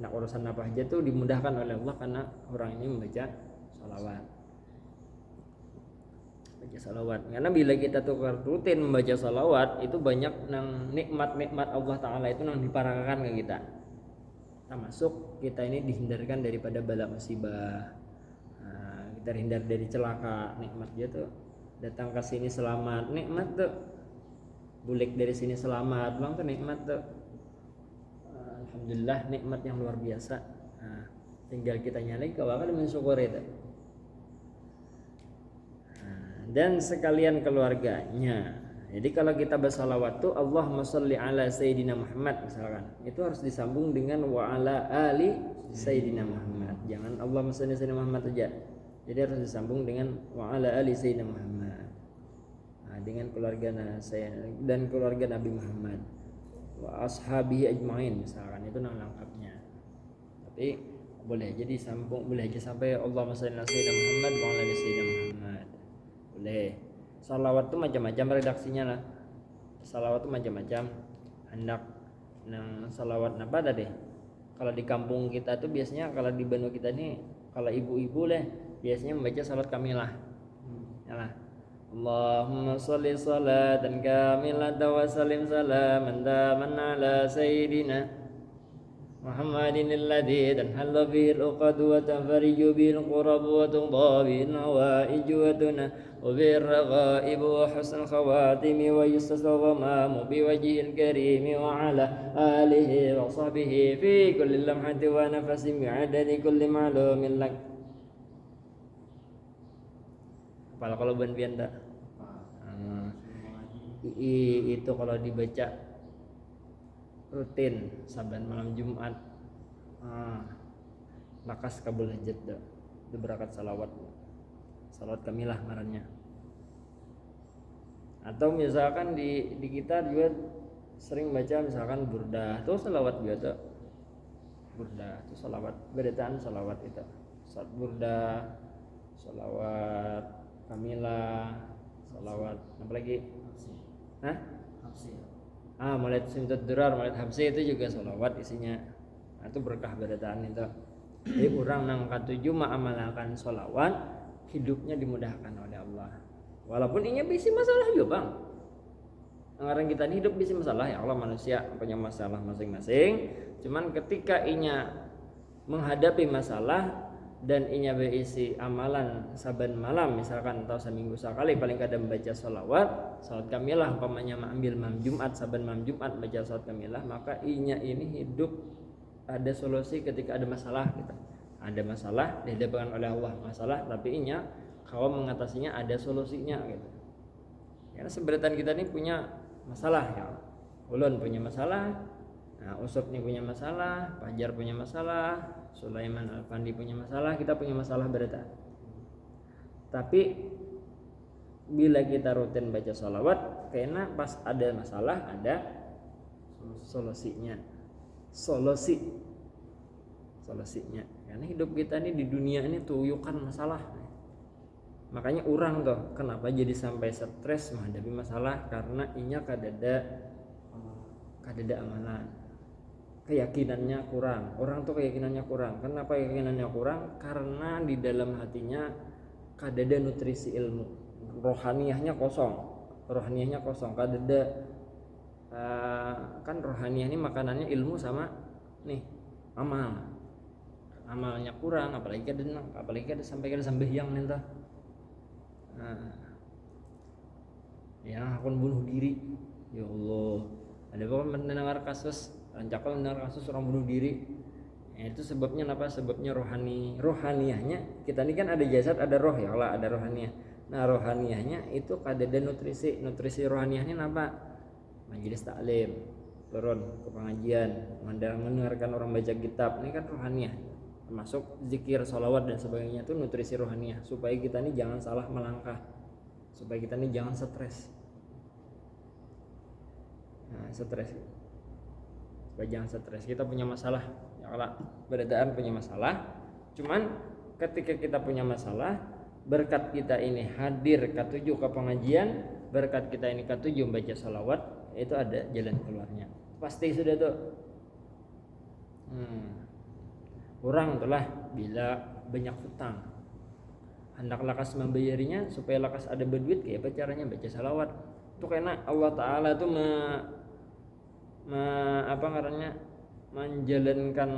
Speaker 1: nak urusan apa aja tuh dimudahkan oleh Allah karena orang ini membaca salawat. Karena bila kita tuh rutin membaca salawat itu banyak nang nikmat Allah Taala itu nang diparahkan ke kita. Termasuk kita ini dihindarkan daripada bala musibah. Terhindar dari celaka, nikmat dia tuh datang ke sini selamat, nikmat tuh bulik dari sini selamat, bang tuh nikmat tuh alhamdulillah nikmat yang luar biasa. Nah, tinggal kita nyali kawakal mensyukuri itu dan sekalian keluarganya. Jadi kalau kita bersalawat tuh Allahumma sholli ala Sayyidina Muhammad misalkan itu harus disambung dengan wa ala ali Sayyidina Muhammad, jangan Allahumma sholli ala Sayyidina Muhammad aja. Jadi harus disambung dengan wa ala ali Sayyidina Muhammad. Nah, dengan keluarga saya dan keluarga Nabi Muhammad wa ashabihi ajmain misalkan itu nang lengkapnya. Tapi boleh jadi sambung boleh aja sampai Allahumma shalli ala Sayyidina Muhammad wa ala ali Sayyidina Muhammad. Boleh. Salawat tuh macam-macam redaksinya lah. Salawat tuh macam-macam. Hendak nang salawat apa tadi? Kalau di kampung kita tuh biasanya kalau di Bandung kita nih kalau ibu-ibu lah biasanya membaca salat kamilah. Yalah. Allahumma sholli salatan kamilatan wa sallim salaman daman ala sayyidina Muhammadin alladhi tanhallu bihil uqad wa tanfariju bihil qurab wa tuqda bihil nawaij wa tuna wa bihil raghaib wa husnul khawatim wa yustasal ghamamu biwajhil karim wa ala alihi wa sahbihi fi kulli lamhati wa nafasin bi'adadi kulli ma'lumin lak. Kalau ban-bian tak itu kalau dibaca rutin saban malam Jumat lakas kabul hajat dah itu berangkat salawat kamilah ngarannya. Atau misalkan di kita juga sering baca misalkan burdah tuh salawat biasa burdah tuh salawat beretaan salawat itu saat burdah salawat kamilah salawat apa lagi Maulid Simtud Durar, Maulid Habsi itu juga salawat isinya. Nah, itu berkah berataan itu. Jadi orang nang katujuh mengamalkan salawat, hidupnya dimudahkan oleh Allah. Walaupun inya bisi masalah juga bang. Orang kita ini hidup bisi masalah ya Allah manusia punya masalah masing-masing. Cuman ketika inya menghadapi masalah dan inya berisi amalan saban malam misalkan atau seminggu sekali paling kadang baca salat kamilah umpamanya ambil malam Jumat saban malam Jumat baca salat kamilah maka inya ini hidup ada solusi ketika ada masalah gitu. Ada masalah dihadapkan oleh Allah masalah tapi inya kalau mengatasinya ada solusinya gitu. Karena sebenarnya kita ini punya masalah ya. Ulun punya masalah, nah Usop ini punya masalah, Fajar punya masalah, Sulaiman Alfandi punya masalah, kita punya masalah berita. Tapi bila kita rutin baca sholawat, karena pas ada masalah ada solusinya. solusinya. Karena hidup kita ini di dunia ini tuyukan masalah. Makanya orang tuh kenapa jadi sampai stres menghadapi masalah, karena inya kadada amalan, keyakinannya kurang. Orang tuh keyakinannya kurang. Kenapa keyakinannya kurang? Karena di dalam hatinya kadada nutrisi ilmu, rohaniyahnya kosong, kadada kan rohaniyah ini makanannya ilmu sama nih amalnya kurang, apalagi ada sampai sembahyang nih tuh. Yang akan bunuh diri, ya Allah, ada apa mendengar kasus orang bunuh diri. Itu sebabnya apa? Sebabnya rohaniyahnya kita ini kan ada jasad, ada roh, ya Allah, ada rohaniyah. Nah rohaniyahnya itu kadada nutrisi rohaniyahnya apa? Majelis taklim, turun ke pengajian, mendengarkan orang baca kitab, ini kan rohaniyah, termasuk zikir, sholawat dan sebagainya. Itu nutrisi rohaniyah supaya kita ini jangan salah melangkah, supaya kita ini jangan stres. Supaya jangan stres. Kita punya masalah, ya Allah, beradaan punya masalah. Cuman ketika kita punya masalah, berkat kita ini hadir ketujuh ke pengajian, berkat kita ini ketujuh baca sholawat, itu ada jalan keluarnya. Pasti sudah tuh. Orang telah bila banyak hutang, hendak lakas membayarinya supaya lakas ada berduit, kayak apa caranya? Baca salawat. Itu karena Allah Ta'ala itu menjalankan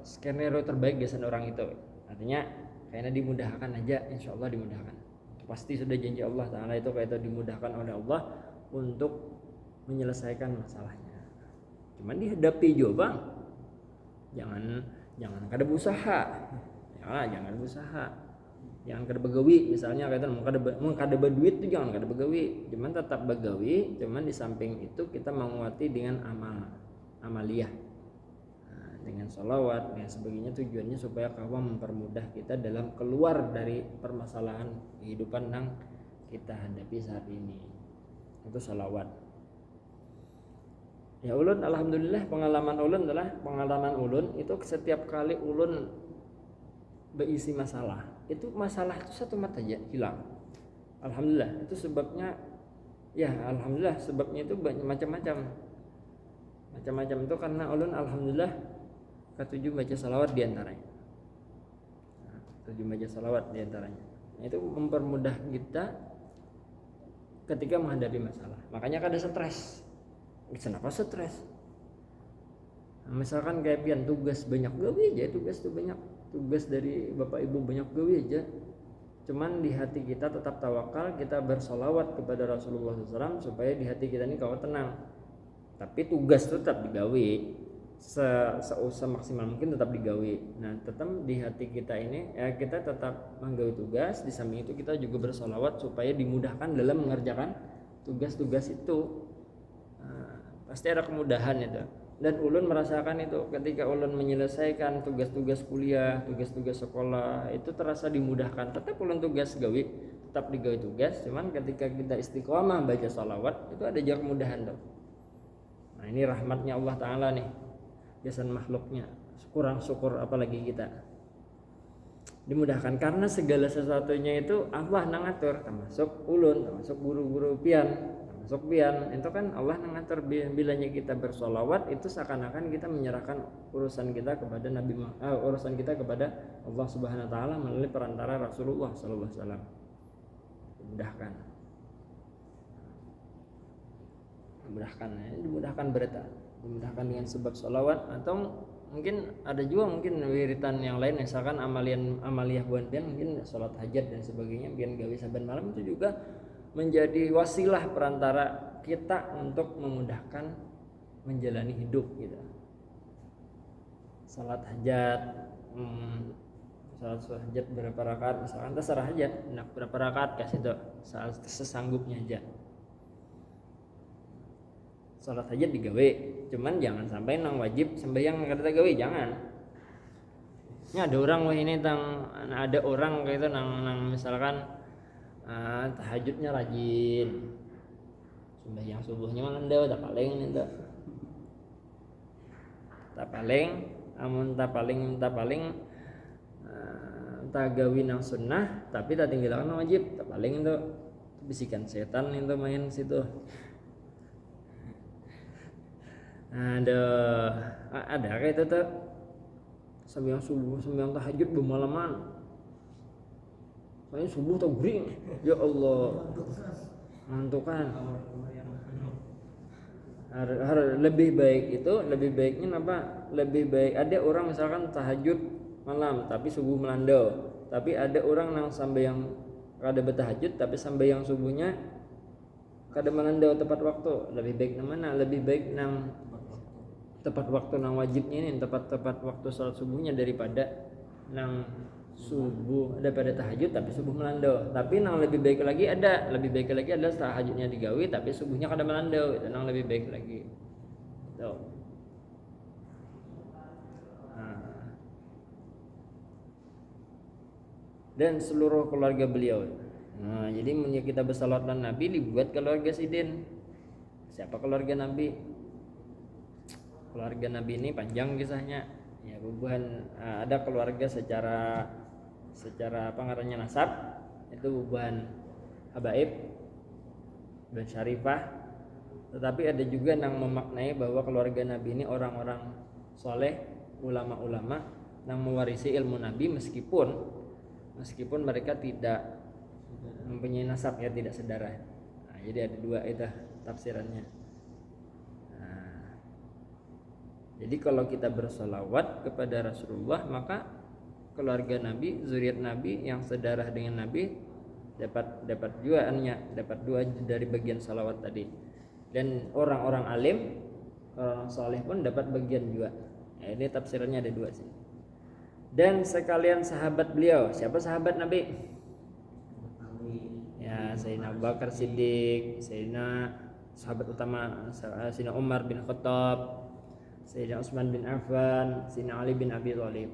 Speaker 1: skenario terbaik biasanya orang itu. Artinya kayaknya dimudahkan aja, insya Allah dimudahkan. Itu pasti sudah janji Allah Ta'ala itu kayak itu dimudahkan oleh Allah untuk menyelesaikan masalahnya. Cuman dihadapi juga bang. Jangan kada berusaha. Jangan berusaha. Jangan kada begawi, misalnya kaitan mau kada berduit tuh jangan kada begawi. Cuman tetap begawi, cuman di samping itu kita menguati dengan amaliyah. Dengan sholawat dan sebagainya, tujuannya supaya kawan mempermudah kita dalam keluar dari permasalahan kehidupan yang kita hadapi saat ini. Itu sholawat. Ya ulun alhamdulillah pengalaman ulun itu setiap kali ulun berisi masalah, itu masalah itu satu mata aja hilang. Alhamdulillah. Itu sebabnya sebabnya itu banyak macam-macam itu karena ulun alhamdulillah ketujuh baca salawat diantaranya. Nah, itu mempermudah kita ketika menghadapi masalah. Makanya kada stres. Kenapa stres? Nah, misalkan kayak pian tugas banyak gawe aja, tugas dari bapak ibu banyak gawe aja. Cuman di hati kita tetap tawakal, kita bersolawat kepada Rasulullah SAW supaya di hati kita ini kau tenang. Tapi tugas tetap digawe, semaksimal mungkin tetap digawe. Nah tetap di hati kita ini kita tetap menggawe tugas. Di samping itu kita juga bersolawat supaya dimudahkan dalam mengerjakan tugas-tugas itu. Pasti ada kemudahan itu. Dan ulun merasakan itu ketika ulun menyelesaikan tugas-tugas kuliah, tugas-tugas sekolah, itu terasa dimudahkan. Tetap ulun tugas gawe, tetap digawe tugas, cuman ketika kita istiqomah baca sholawat itu ada aja kemudahan tuh. Nah ini rahmatnya Allah Ta'ala nih, biasan makhluknya, kurang syukur apalagi kita dimudahkan. Karena segala sesuatunya itu Allah nangatur, termasuk ulun, termasuk guru-guru pian, itu kan Allah mengatur. Bilanya kita bersolawat itu seakan-akan kita menyerahkan urusan kita kepada urusan kita kepada Allah Subhanahu Wa Taala melalui perantara Rasulullah Sallallahu Alaihi Wasallam. Dimudahkan dimudahkan dengan sebab solawat. Atau mungkin ada juga wiritan yang lain, misalkan amaliyah buan pian, mungkin sholat hajat dan sebagainya, pian gawe saban malam, itu juga menjadi wasilah perantara kita untuk memudahkan menjalani hidup gitu. Salat hajat, salat hajat berapa rakaat, misalkan terserah hajat, nak berapa rakaat kasih itu sesanggupnya aja. Salat hajat digawe, cuman jangan sampai nang wajib sembahyang kada gawe, jangan. Ini ada orang kayak itu nang misalkan tahajudnya rajin, sembahyang subuhnya mana ndak paling amun ta paling ta gawi nang sunnah tapi ta tinggalkan nang wajib, ta paling itu bisikan setan itu main situ. Ada kayak itu tuh sambil subuh sambil tahajud bermalaman. Soalnya subuh tuh guring. Ya Allah. Ngantuk kan. Lebih baiknya apa? Lebih baik ada orang misalkan tahajud malam tapi subuh melanda. Tapi ada orang nang sampai yang kada bertahajud tapi sampai yang subuhnya kada melanda tepat waktu. Lebih baik nang mana? Lebih baik nang tepat waktu nang wajibnya ini, tepat waktu sholat subuhnya daripada nang subuh daripada tahajud tapi subuh melanda. Tapi nang lebih baik lagi adalah tahajudnya digawi tapi subuhnya kada melanda, itu nang lebih baik lagi. Tuh. Dan seluruh keluarga beliau. Jadi menurut kita bersalawat dan Nabi dibuat keluarga Sidin. Siapa keluarga Nabi? Keluarga Nabi ini panjang kisahnya. Ya bubuhan ada keluarga secara apa ngarannya nasab itu bubuhan habaib dan syarifah. Tetapi ada juga yang memaknai bahwa keluarga Nabi ini orang-orang soleh, ulama-ulama yang mewarisi ilmu Nabi meskipun mereka tidak mempunyai nasab, ya tidak sedarah. Jadi ada dua itu tafsirannya. Jadi kalau kita bersolawat kepada Rasulullah, maka keluarga Nabi, zuriat Nabi yang sedarah dengan Nabi dapat dua dari bagian salawat tadi. Dan orang-orang alim, orang saleh pun dapat bagian juga. Ini tafsirannya ada dua sih. Dan sekalian sahabat beliau, siapa sahabat Nabi? Ya, Sayyidina Abu Bakar Siddiq, Sayyidina sahabat utama Sayyidina Umar bin Khattab, Sayyidina Utsman bin Affan, Sayyidina Ali bin Abi Thalib.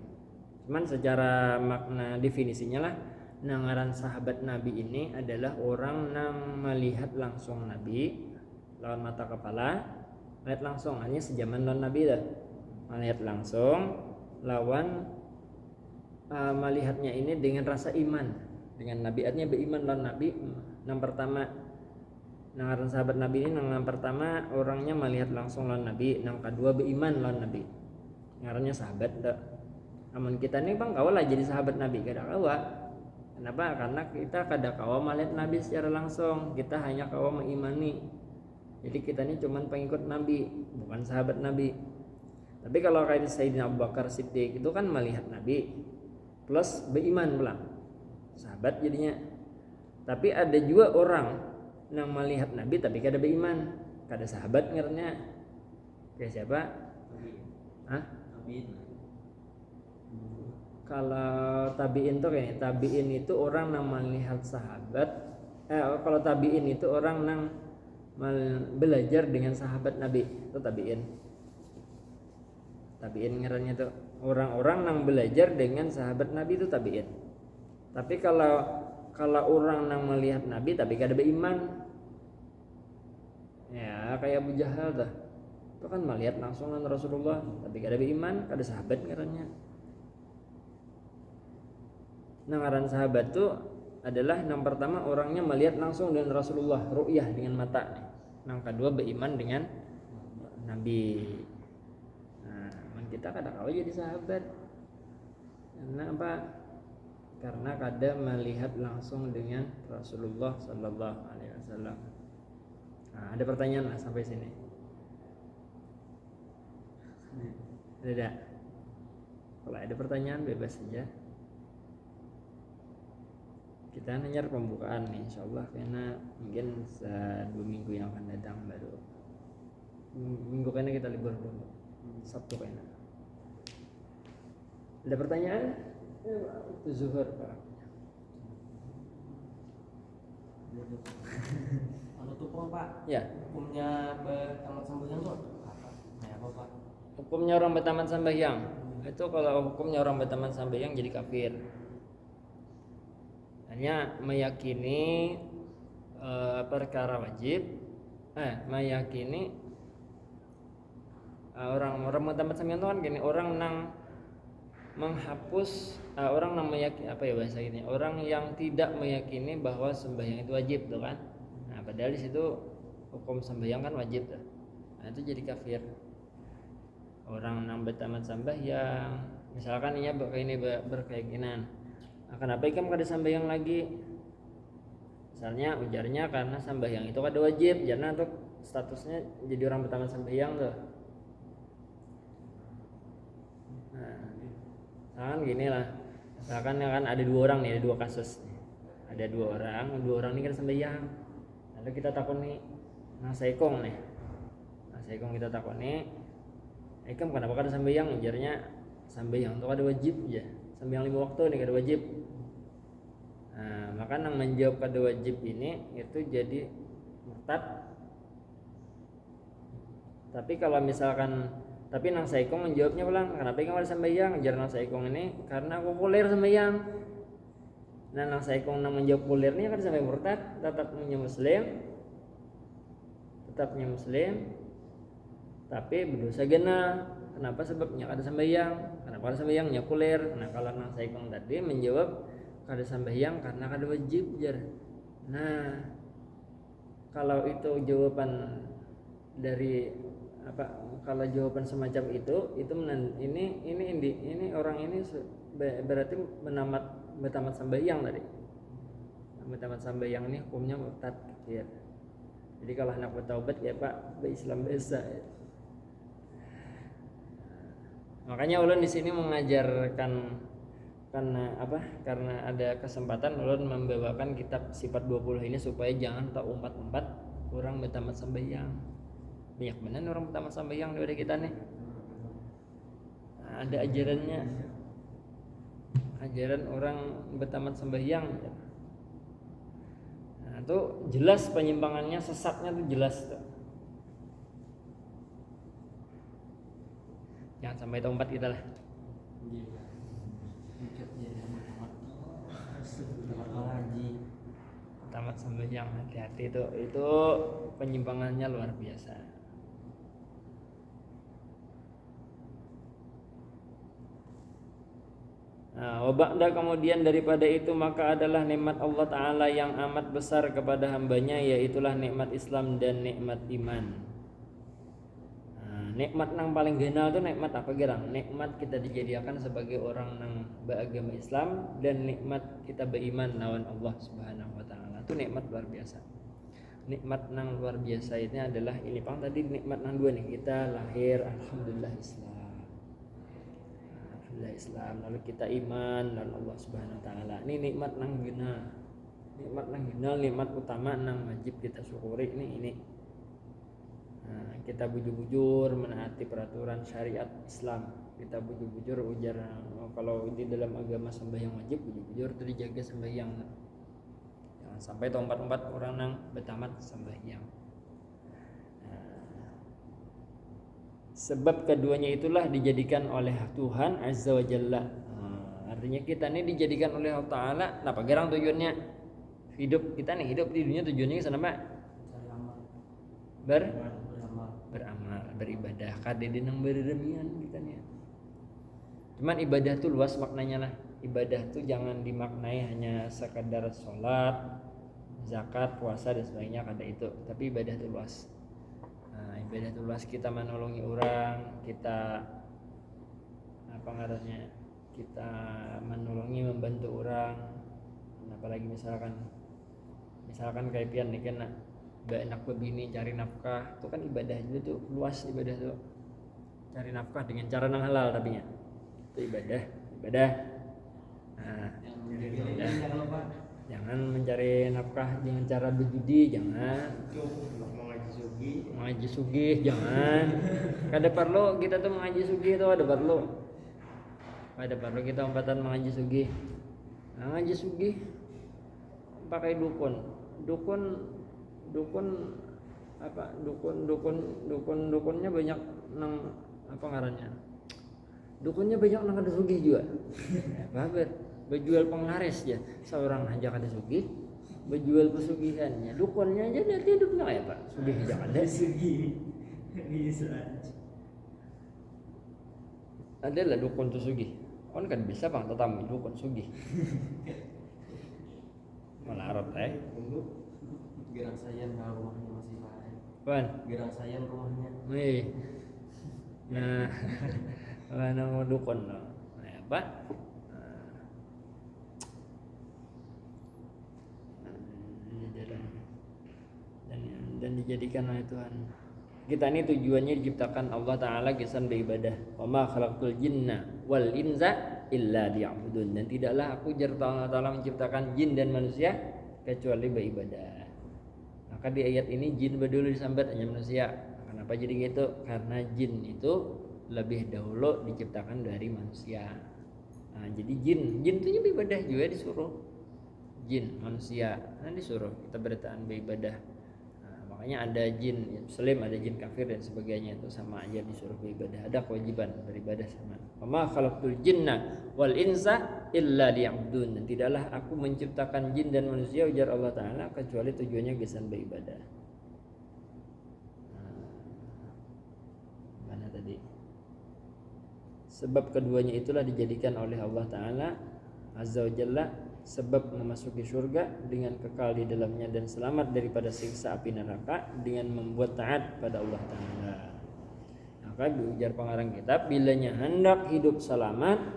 Speaker 1: Cuman secara makna definisinya lah, nangaran sahabat Nabi ini adalah orang yang melihat langsung Nabi lawan mata kepala, melihat langsung, hanya sejaman lawan Nabi dah. Melihat langsung lawan melihatnya ini dengan rasa iman dengan Nabi, artinya beriman lawan Nabi. Yang pertama nangaran sahabat Nabi ini yang pertama orangnya melihat langsung lawan Nabi, yang kedua beriman lawan Nabi, ngarannya sahabat dah. Namun kita ini bang kawa lah jadi sahabat Nabi, kada kawa. Kenapa? Karena kita kada kawa melihat Nabi secara langsung, kita hanya kawa mengimani. Jadi kita ini cuman pengikut Nabi, bukan sahabat Nabi. Tapi kalau kayak Sayyidina Abu Bakar Siddiq itu kan melihat Nabi plus beriman pula, sahabat jadinya. Tapi ada juga orang yang melihat Nabi tapi kada beriman, kada sahabat ngernya. Kayak siapa? Kalau tabiin tuh kayak tabiin itu orang yang melihat sahabat. Kalau tabiin itu orang yang belajar dengan sahabat Nabi, itu tabiin. Tabiin ngeranya tuh orang-orang yang belajar dengan sahabat Nabi itu tabiin. Tapi kalau orang yang melihat Nabi tapi kada beriman, ya kayak Abu Jahal dah, itu kan melihat langsung dengan Rasulullah tapi kada beriman, kada sahabat ngeranya. Ngaran sahabat itu adalah yang pertama orangnya melihat langsung dengan Rasulullah, ru'yah dengan mata. Yang kedua beriman dengan Nabi. Kita kada kawa jadi sahabat. Karena apa? Karena kada melihat langsung dengan Rasulullah sallallahu alaihi wasallam. Ada pertanyaan lah sampai sini? Ada? Kalau ada pertanyaan bebas saja. Kita hanya pembukaan nih, insyaallah, karena mungkin 2 minggu yang akan datang baru. Minggu kayaknya kita libur dulu. Sabtu kayaknya. Ada pertanyaan? Itu zuhur Pak.
Speaker 2: Kalau tuh Pak,
Speaker 1: Ya.
Speaker 2: Hukumnya bertamat sembahyang tuh apa? Apa Pak?
Speaker 1: Hukumnya orang bertamat sembahyang. Itu kalau hukumnya orang bertamat sembahyang jadi kafir. Hanya meyakini perkara wajib, meyakini orang mutamat sampeyan tuh kan gini, orang nang menghapus orang nang meyakini apa ya bahasa ini, orang yang tidak meyakini bahwa sembahyang itu wajib tuh kan. Nah padahal di situ hukum sembahyang kan wajib tuh. Nah itu jadi kafir. Orang nang betamat sembahyang misalkan ini berkeyakinan akan apa ikam kada sembahyang lagi, misalnya ujarnya karena sembahyang itu kada wajib, karena untuk statusnya jadi orang betamat sembahyang tuh. Nah misalkan gini lah, misalkan kan ada dua orang nih, ada dua kasus nih. Ada dua orang ini kan sembahyang, lalu kita takut nih nang saikong nih, kita takut nih ikam kenapa kada sembahyang, ujarnya sembahyang itu kada wajib aja, sembahyang 5 waktu nih kada wajib. Nah maka nang menjawab kada wajib ini itu jadi murtad. Tapi kalau misalkan nang saikong menjawabnya ulang, kenapa ikam kada sembahyang, ujar nang saikong ini karena aku kulir sembahyang. Nah nang saikong nang menjawab kulir ini kada sampai murtad, tetapnya muslim tapi berdosa gena. Kenapa? Sebabnya kada sembahyang. Kenapa kada sembahyangnya kulir? Nah kalau nang saikong tadi menjawab kada sembahyang karena kada wajib jar. Nah kalau itu jawaban dari apa, kalau jawaban semacam itu ini orang ini berarti betamat sembahyang tadi. Betamat sembahyang ini hukumnya murtad ya. Jadi kalau anak bertaubat ya Pak, berislam biasa ya. Makanya ulun di sini mengajarkan karena ada kesempatan ulun membawakan kitab sifat 20 ini supaya jangan tak umpat-umpat orang betamat sembahyang. Banyak benar orang betamat sembahyang daripada kita nih. Nah, ada ajaran orang betamat sembahyang. Nah, itu jelas penyimpangannya, sesatnya tuh jelas tuh. Jangan sampai tempat kita lah. Tamat sembahyang, hati-hati itu penyimpangannya luar biasa. Nah, wabakda kemudian daripada itu maka adalah nikmat Allah Ta'ala yang amat besar kepada hambanya, yaitulah nikmat Islam dan nikmat iman. Nikmat nang paling genal tuh nikmat apa gerang? Nikmat kita dijadikan sebagai orang nang beragama Islam dan nikmat kita beriman lawan Allah Subhanahu wa taala. Itu nikmat luar biasa. Nikmat nang luar biasa ini adalah ini pang tadi nikmat nang dua nih, kita lahir alhamdulillah Islam, lalu kita iman lawan Allah Subhanahu wa taala. Ini nikmat nang genal. Nikmat utama nang wajib kita syukuri ini. Nah, kita bujur-bujur menaati peraturan syariat Islam. Kita bujur-bujur ujar kalau di dalam agama sembahyang wajib, bujur-bujur itu dijaga sembahyang. Jangan sampai tempat-tempat orang nang betamat sembahyang. Nah, sebab keduanya itulah dijadikan oleh Tuhan Azza wa Jalla. Artinya kita ini dijadikan oleh Allah Ta'ala. Apa gerang tujuannya? Hidup kita nih, hidup di dunia tujuannya ke sana Pak? Beramal, beribadah, kadede nang bereremian kita nih. Cuman ibadah tuh luas maknanya lah. Ibadah tuh jangan dimaknai hanya sekadar sholat, zakat, puasa dan sebagainya, kada itu. Tapi ibadah tuh luas. Nah, ibadah tuh luas, kita menolongi orang, kita apa ngarannya? Kita menolongi, membantu orang. Apalagi misalkan kayak pian nih kan anak bini cari nafkah, itu kan ibadah juga tuh, luas ibadah tuh. Cari nafkah dengan cara nang halal tapi nya. Itu ibadah. Nah, jangan mencari nafkah dengan cara berjudi, jangan. Mengaji sugih, jangan. Kada perlu kita tuh mengaji sugih tuh, ada perlu kita umpatan mengaji sugih. Nah, ngaji sugih pakai dukunnya banyak nang apa ngarannya, dukunnya banyak nang kada sugih juga. Babar berjual penglaris ya, seorang aja kada sugih berjual pesugihannya, dukunnya aja nanti hidupnya kayak Pak sugih aja kada sugih bisa. adalah dukun tu sugih. Kan bisa bang tetamu dukun sugih. Malarot
Speaker 2: Gerang sayan rumahnya masih lain.
Speaker 1: Wan.
Speaker 2: Gerang sayan rumahnya.
Speaker 1: Wih. Nah, mana mau dukun lo? Nah, apa? Dan dijadikan oleh Tuhan. Kita ini tujuannya diciptakan Allah Ta'ala kisan beribadah. Wa ma khalaqtul jinna wal insa illa liya'budun. Dan tidaklah aku Allah Ta'ala menciptakan jin dan manusia kecuali beribadah. Maka di ayat ini jin dulu disambat hanya manusia. Kenapa jadi gitu? Karena jin itu lebih dahulu diciptakan dari manusia. Nah, jadi jin itu beribadah juga disuruh. Jin manusia disuruh kita beribadah. Makanya ada jin muslim, ada jin kafir dan sebagainya, itu sama aja disuruh beribadah, ada kewajiban beribadah sama. Wa khalaqtul jinna wal insa illa liya'budun. Dan tidaklah aku menciptakan jin dan manusia ujar Allah Ta'ala kecuali tujuannya gesan beribadah. Mana tadi? Sebab keduanya itulah dijadikan oleh Allah Ta'ala Azza wa Jalla sebab memasuki surga dengan kekal di dalamnya dan selamat daripada siksa api neraka dengan membuat taat pada Allah Ta'ala. Maka diujar pengarang kitab, bilanya hendak hidup selamat,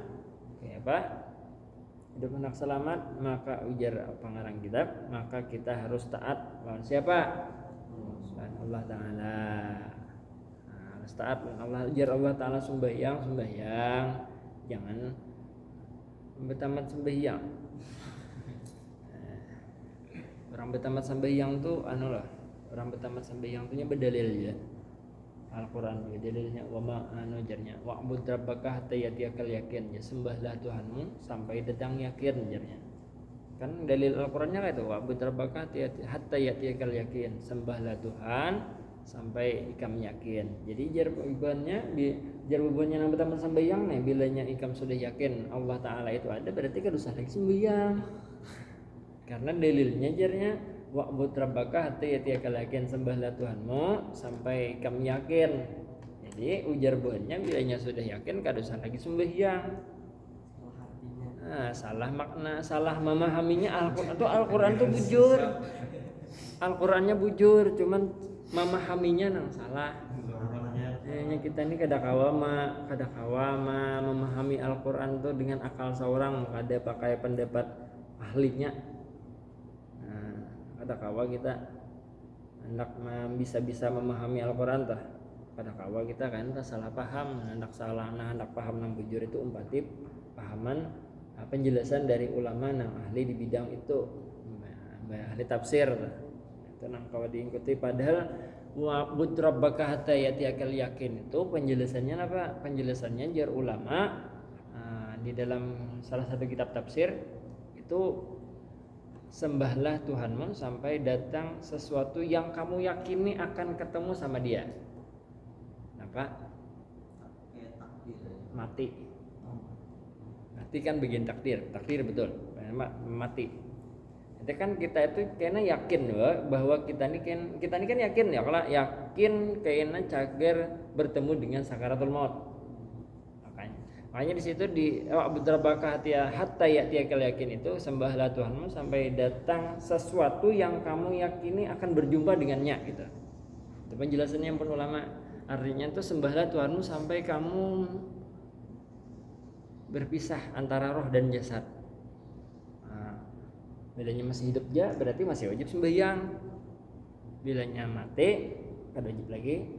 Speaker 1: hidup hendak selamat, maka ujar pengarang kitab, maka kita harus taat lawan siapa? Allah Ta'ala. Harus taat Allah. Ujar Allah Ta'ala sembahyang, jangan bertamat sembahyang. Orang bertamat sembahyang tuh orang bertamat sembahyang tuh berdalil ya. Al-Qur'an dalilnya wa ma jarnya wa'bud rabbaka hatta yatiyakal yakin, ya sembahlah Tuhanmu sampai datang yakin jarnya. Kan dalil Al-Qur'annya kayak itu wa'bud rabbaka hatta yatiyakal yakin, sembahlah Tuhan sampai ikam yakin. Jadi jar bebannya nang bertamat sembahyang nih bilanya ikam sudah yakin Allah Ta'ala itu ada, berarti kan usah lagi sembahyang. Karena dalilnya jarnya wa'bud rabbaka hatta yatiyakal yakin, sembahlah Tuhanmu sampai kamu yakin. Jadi ujar buahnya bilanya sudah yakin kada usah lagi sembahyang. Salah makna, salah memahaminya Al-Qur'an tuh. Al-Qur'an tuh bujur. Al-Qur'annya bujur, cuman memahaminya nang salah. Kita ini kada kawama memahami Al-Qur'an tuh dengan akal seorang, kada pakai pendapat ahlinya. Kada kawa kita hendak bisa memahami Al-Qur'an tah. Kada kawa kita kan salah paham, hendak paham nang bujur itu umpatip pahaman penjelasan dari ulama nang ahli di bidang itu, ahli tafsir. Itu nang kawa diikuti, padahal wa'bud rabbaka hatta yatiyakal yakin itu penjelasannya apa? Penjelasannya jar ulama di dalam salah satu kitab tafsir itu sembahlah Tuhanmu sampai datang sesuatu yang kamu yakini akan ketemu sama dia. Apa? Mati. Mati kan bagian takdir betul. Mati. Itu kan kita itu kena yakin bahwa kita ini kan yakin ya, kalau yakin kena cager bertemu dengan sakaratul maut. Makanya di situ di wa'bud rabbaka hatta yatiyakal yakin itu sembahlah Tuhanmu sampai datang sesuatu yang kamu yakini akan berjumpa dengannya gitu. Itu penjelasannya yang pun ulama. Artinya itu sembahlah Tuhanmu sampai kamu berpisah antara roh dan jasad. Bilanya masih hidup ya berarti masih wajib sembahyang. Bilanya mati kada wajib lagi.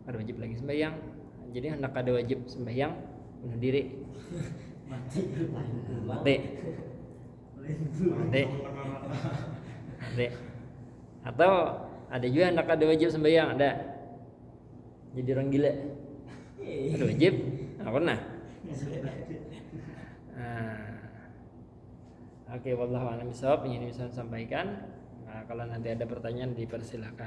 Speaker 1: Kada wajib lagi sembahyang. Jadi hendak ada wajib sembahyang bunuh diri. Mati. Atau ada juga hendak ada wajib sembahyang, ada jadi orang gila. Ada wajib, pernah. Oke, wallahu a'lam bishawab. Ini bisa sampaikan. Kalau nanti ada pertanyaan dipersilakan.